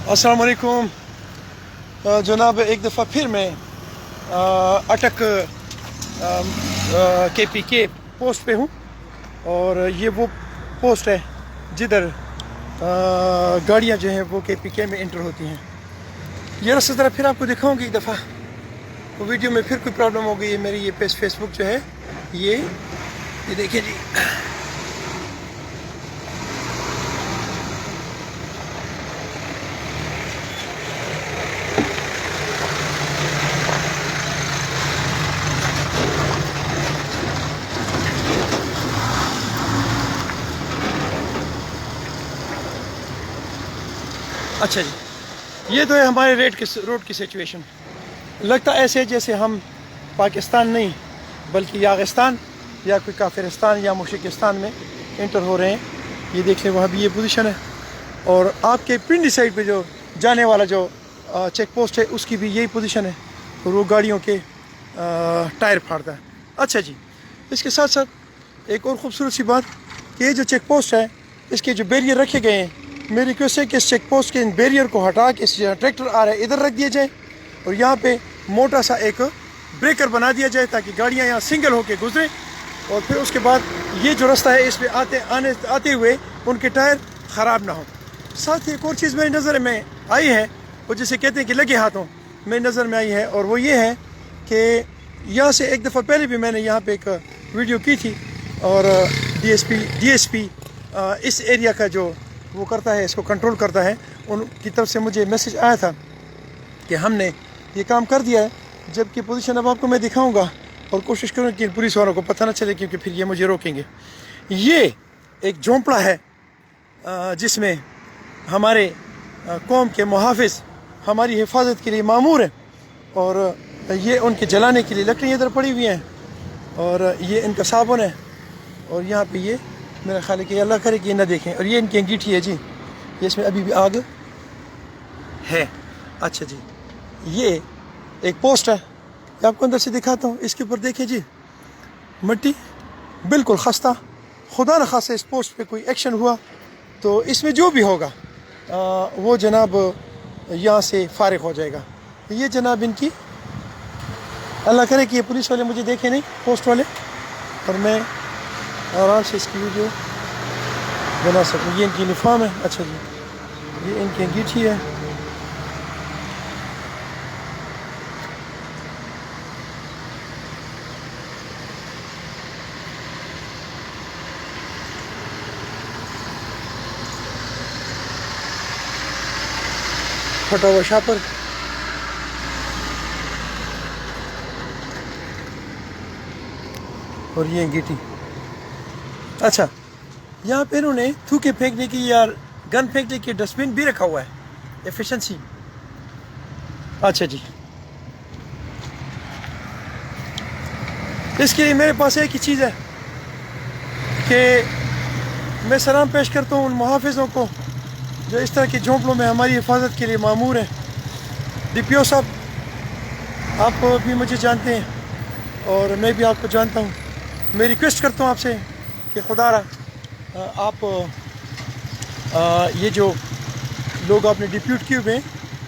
अस्सलाम वालेकुम जनाब, एक दफ़ा फिर मैं अटक KPK पोस्ट पे हूँ और ये वो पोस्ट है जिधर गाड़ियाँ जो हैं वो KPK में इंटर होती हैं। ये रास्ता ज़रा फिर आपको दिखाऊंगी एक दफ़ा। तो वीडियो में फिर कोई प्रॉब्लम हो गई है मेरी। ये फेसबुक जो है ये देखिए जी। अच्छा जी, ये तो है हमारे रोड की सिचुएशन। लगता ऐसे जैसे हम पाकिस्तान नहीं बल्कि यागिस्तान या कोई काफिरिस्तान या मुशरिकिस्तान में इंटर हो रहे हैं। ये देख लें, वहाँ भी ये पोजीशन है। और आपके पिंडी साइड पे जो जाने वाला जो चेक पोस्ट है उसकी भी यही पोजीशन है और वो गाड़ियों के टायर फाड़ता है। अच्छा जी, इसके साथ साथ एक और ख़ूबसूरत सी बात कि ये जो चेक पोस्ट है इसके जो बैरियर रखे गए हैं, मेरी रिक्वेस्ट है कि इस चेक पोस्ट के इन बैरियर को हटा के इस ट्रैक्टर आ रहा है इधर रख दिया जाए और यहाँ पे मोटा सा एक ब्रेकर बना दिया जाए ताकि गाड़ियाँ यहाँ सिंगल होके गुजरें। और फिर उसके बाद ये जो रास्ता है इस पर आते हुए उनके टायर ख़राब ना हो। साथ ही एक और चीज़ मेरी नज़र में आई है, वो जिसे कहते हैं कि लगे हाथों मेरी नज़र में आई है, और वो ये है कि यहाँ से एक दफ़ा पहले भी मैंने यहाँ पे एक वीडियो की थी और DSP इस एरिया का जो वो करता है, इसको कंट्रोल करता है, उनकी तरफ से मुझे मैसेज आया था कि हमने ये काम कर दिया है। जबकि पोजीशन अब आपको मैं दिखाऊंगा और कोशिश करूँ कि पुलिस वालों को पता ना चले क्योंकि फिर ये मुझे रोकेंगे। ये एक झोंपड़ा है जिसमें हमारे कौम के मुहाफिज हमारी हिफाजत के लिए मामूर हैं और ये उनके जलाने के लिए लकड़ियाँ इधर पड़ी हुई हैं और ये इनका साबुन है और यहाँ पे ये मेरा ख्याल है कि अल्लाह करे कि ये ना देखें। और ये इनकी अंगीठी है जी, ये इसमें अभी भी आग है। अच्छा जी, ये एक पोस्ट है, आपको अंदर से दिखाता हूँ। इसके ऊपर देखिए जी, मिट्टी बिल्कुल खस्ता। खुदा न खासा इस पोस्ट पे कोई एक्शन हुआ तो इसमें जो भी होगा वो जनाब यहाँ से फारिग हो जाएगा। ये जनाब इनकी, अल्लाह करे कि ये पुलिस वाले मुझे देखे नहीं, पोस्ट वाले, और मैं आराम से इसकी वीडियो बना सकूँ। ये इनकी यूनिफॉर्म है। अच्छा जी, ये इनकी अंगीठी है। फटा हुआ शापर, और ये अंगीठी। अच्छा, यहाँ पे इन्होंने थूके फेंकने की या गन फेंकने की डस्टबिन भी रखा हुआ है, एफिशिएंसी। अच्छा जी, इसके लिए मेरे पास एक ही चीज़ है कि मैं सलाम पेश करता हूँ उन मुहाफिजों को जो इस तरह के झोंपड़ों में हमारी हिफाजत के लिए मामूर हैं। DPO साहब, आप भी मुझे जानते हैं और मैं भी आपको जानता हूँ। मैं रिक्वेस्ट करता हूँ आपसे कि खुदारा आप ये जो लोग आपने डिप्यूट किए हुए हैं,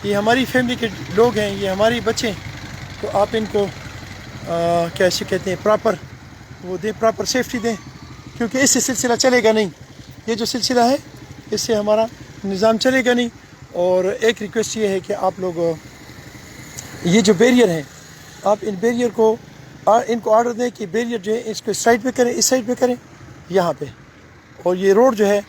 ये हमारी फैमिली के लोग हैं, ये हमारे बच्चे हैं, तो आप इनको कैसे कहते हैं, प्रॉपर वो दें, प्रॉपर सेफ्टी दें, क्योंकि इससे सिलसिला चलेगा नहीं। ये जो सिलसिला है इससे हमारा निज़ाम चलेगा नहीं। और एक रिक्वेस्ट ये है कि आप लोग ये जो बैरियर हैं, आप इन बैरियर को इनको ऑर्डर दें कि बैरियर जो है इसको इस साइड पे करें, इस साइड पे करें, यहाँ पे। और ये रोड जो है